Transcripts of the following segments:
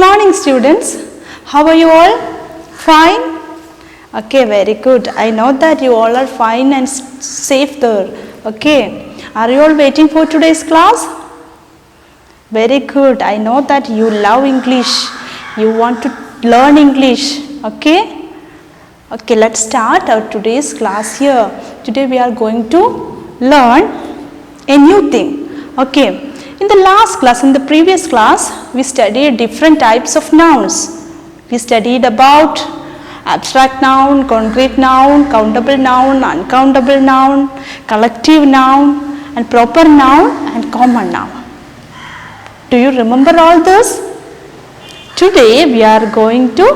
morning, students. How are you all? Fine? Okay, very good. I know that you all are fine and safe there. Okay. Are you all waiting for today's class? Very good. I know that you love English. You want to learn English. Okay. Okay, let's start our today's class here. Today we are going to learn a new thing. Okay. In the last class, in the previous class, we studied different types of nouns. We studied about abstract noun, concrete noun, countable noun, uncountable noun, collective noun, and proper noun and common noun. Do you remember all this? Today we are going to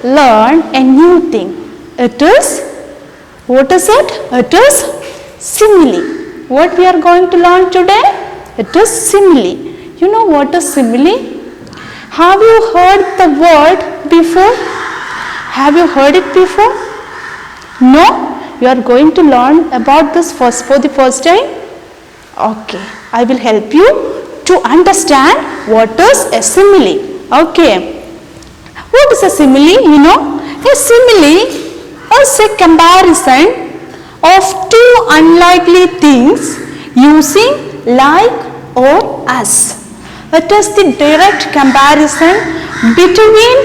learn a new thing. It is, what is it? It is simile. What we are going to learn today? It is simile. You know what is simile? Have you heard the word before? Have you heard it before? No? You are going to learn about this for the first time? Okay. I will help you to understand what is a simile. Okay. What is a simile? You know, a simile is a comparison of two unlikely things using like or as. It is the direct comparison between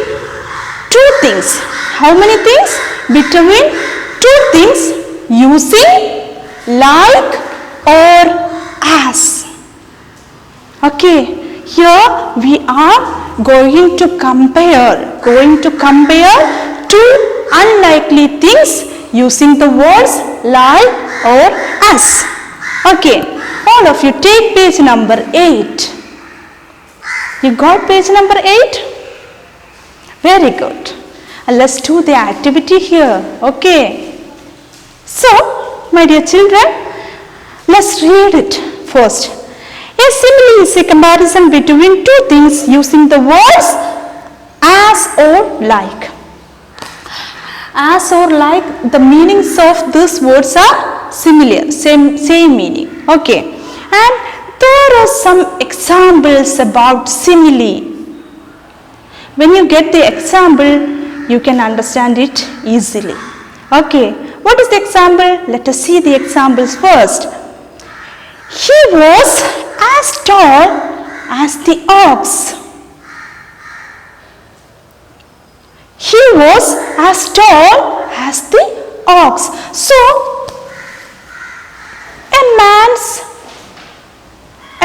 two things. How many things? Between two things using like or as. Okay, here we are going to compare two unlikely things using the words like or as. Okay. All of you take page number 8. You got page number 8? Very good. And let's do the activity here. Okay. So, my dear children, let's read it first. A simile is a comparison between two things using the words as or like. As or like, the meanings of these words are similar, same meaning. Okay. And there are some examples about simile. When you get the example, you can understand it easily. Okay. What is the example? Let us see the examples first. He was as tall as the ox. He was as tall as the ox. So,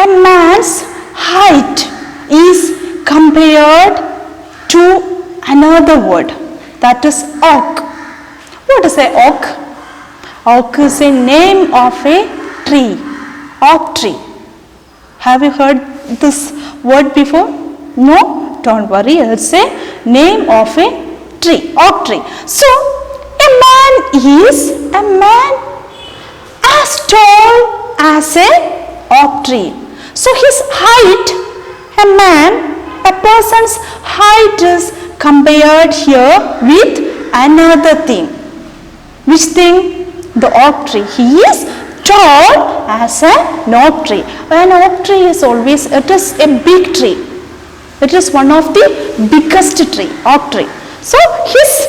a man's height is compared to another word, that is oak. What is a oak? Oak is a name of a tree, oak tree. Have you heard this word before? No? Don't worry, it's a name of a tree, oak tree. So, a man is as tall as a oak tree. So, his height, a person's height is compared here with another thing. Which thing? The oak tree. He is tall as an oak tree. An oak tree is always, it is a big tree. It is one of the biggest tree, oak tree. So, his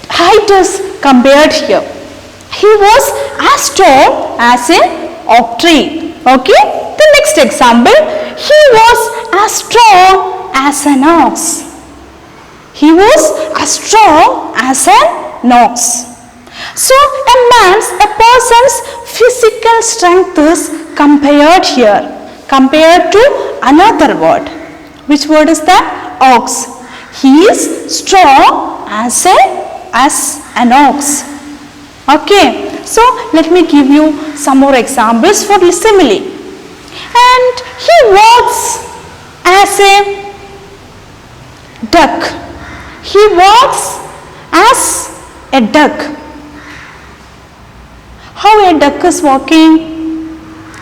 height is compared here. He was as tall as an oak tree. Okay. The next example, he was as strong as an ox. He was as strong as an ox. So, a person's physical strength is compared here, compared to another word. Which word is that? Ox. He is strong as an ox. Okay. So, let me give you some more examples for the simile. And he walks as a duck. He walks as a duck. How a duck is walking?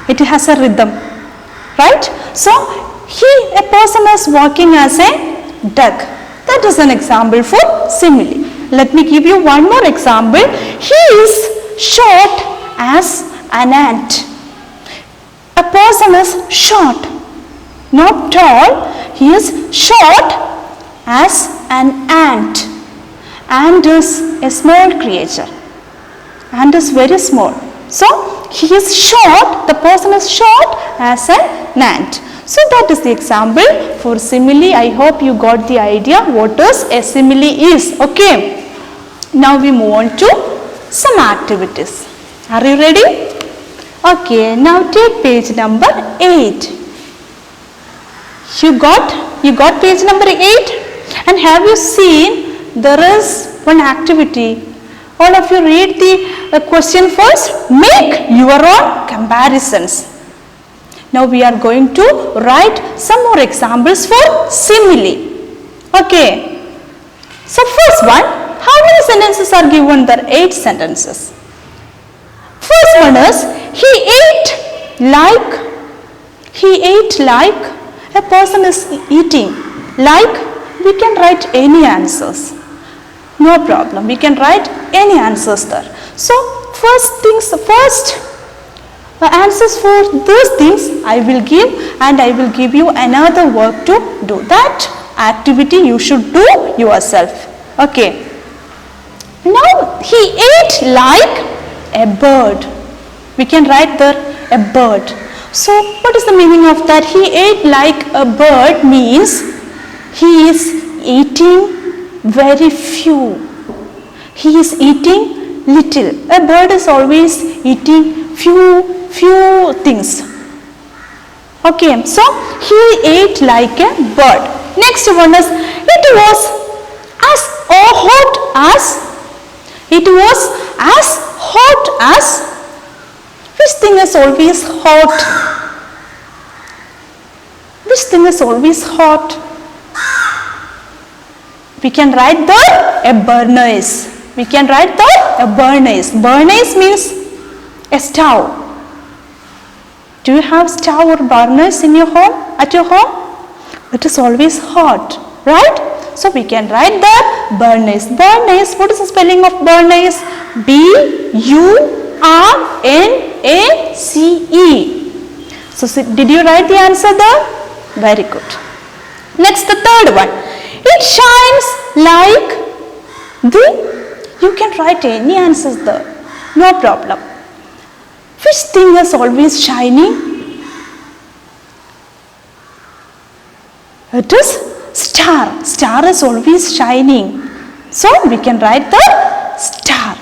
It has a rhythm, right? So, a person is walking as a duck. That is an example for simile. Let me give you one more example. He is short as an ant. A person is short, not tall. He is short as an ant. Ant is a small creature. Ant is very small. So he is short, the person is short as an ant. So that is the example for simile. I hope you got the idea what is a simile is. Okay. Now we move on to some activities. Are you ready? Okay. Now take page number 8. You got page number 8? And have you seen there is one activity? All of you read the question first. Make your own comparisons. Now we are going to write some more examples for simile. Okay. So first one, how many sentences are given there? 8 sentences. First one is, he ate like a person is eating. Like, we can write any answers. No problem. We can write any answers there. So first answers for those things I will give, and I will give you another work to do. That activity you should do yourself. Okay. Now he ate like a bird. We can write there a bird. So what is the meaning of that? He ate like a bird means he is eating very few. He is eating little. A bird is always eating few things. Okay, so he ate like a bird. Next one is, it was as hot as. Which thing is always hot? Which thing is always hot? We can write there a burner. We can write there a burner. Burner means a stove. Do you have stove or burners in your home? At your home? It is always hot, right? So we can write there burners. Burners. What is the spelling of burners? B-U-R-N-A-C-E. So did you write the answer there? Very good. Next, the third one. It shines like the. You can write any answers there. No problem. Which thing is always shining? It is star. Star is always shining. So we can write the star.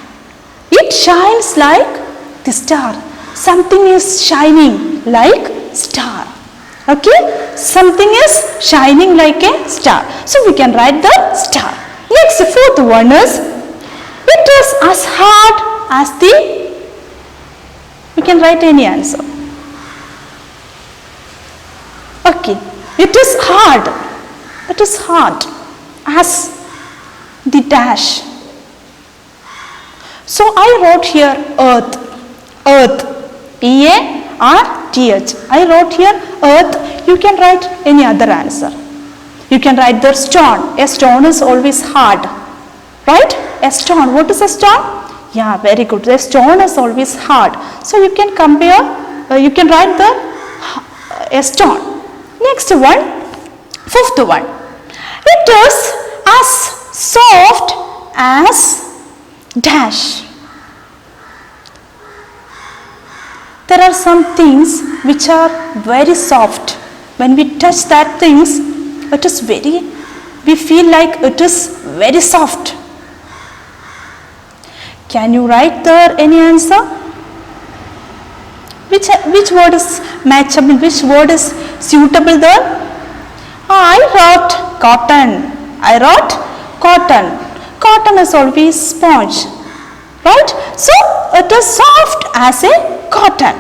It shines like the star. Something is shining like star. Okay? Something is shining like a star. So we can write the star. Next, the fourth one is, it is as hard as the. We can write any answer. Okay. It is hard. It is hard as the dash. So I wrote here earth. Earth. E-A-R-T-H. I wrote here earth. You can write any other answer. You can write the stone. A stone is always hard. Right? A stone. What is a stone? Yeah, very good. The stone is always hard. So you can compare, you can write the a stone. Next one, fifth one. It is as soft as dash. There are some things which are very soft. When we touch that things, it is we feel like it is very soft. Can you write there any answer? Which word is matchable? Which word is suitable there? I wrote cotton. I wrote cotton. Cotton is always sponge. Right? So it is soft as a cotton.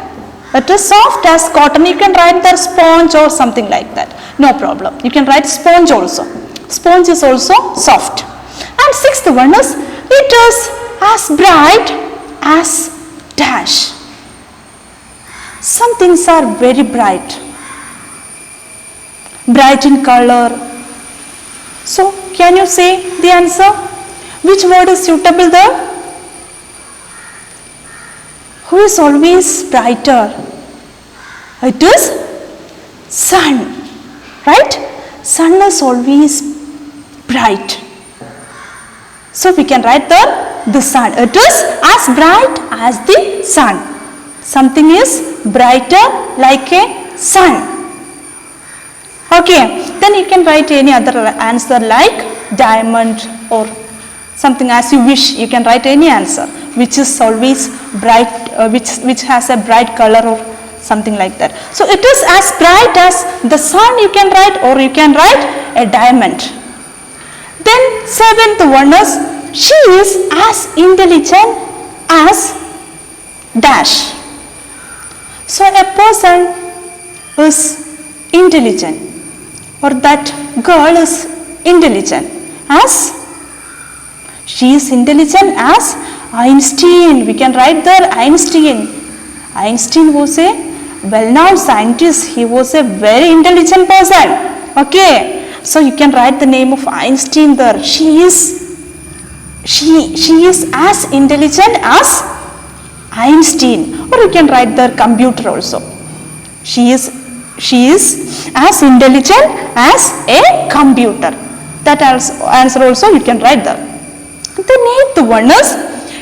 It is soft as cotton. You can write there sponge or something like that. No problem. You can write sponge also. Sponge is also soft. And sixth one is, it is as bright as dash. Some things are very bright. Bright in color. So can you say the answer? Which word is suitable there? Who is always brighter? It is sun. Right? Sun is always bright. So we can write there the sun. It is as bright as the sun. Something is brighter like a sun. Okay, then you can write any other answer like diamond or something as you wish. You can write any answer which is always bright, which has a bright color or something like that. So it is as bright as the sun you can write, or you can write a diamond. Then seventh one is she is as intelligent as dash. So a person is intelligent, or that girl is intelligent as, she is intelligent as Einstein. We can write there Einstein. Einstein was a well-known scientist. He was a very intelligent person. Okay, so you can write the name of Einstein there. She is as intelligent as Einstein, or you can write the computer also. She is as intelligent as a computer. That answer also you can write there. The eighth one is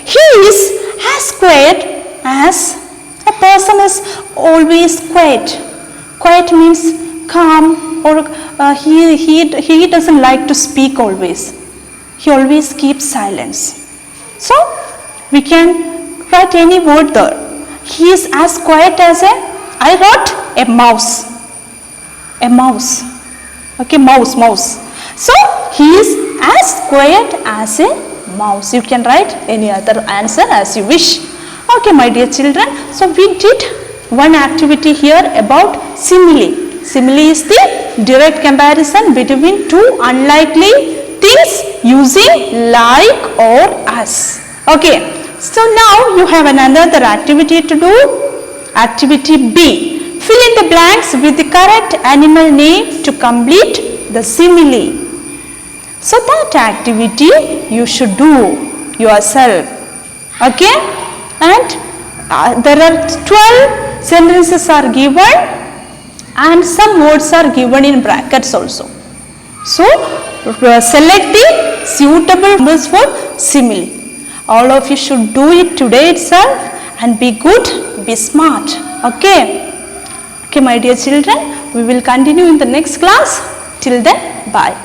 he is as quiet as, a person is always quiet. Quiet means calm, or he doesn't like to speak always. He always keeps silence. So we can write any word there. He is as quiet as I wrote a mouse. A mouse. Okay, mouse. So he is as quiet as a mouse. You can write any other answer as you wish. Okay, my dear children. So we did one activity here about simile. Simile is the direct comparison between two unlikely things using like or as. Okay. So now you have another activity to do. Activity B. Fill in the blanks with the correct animal name to complete the simile. So that activity you should do yourself. Okay? And there are 12 sentences are given, and some words are given in brackets also. So select the suitable words for simile. All of you should do it today itself and be good, be smart. Okay? Okay, my dear children, we will continue in the next class. Till then, bye.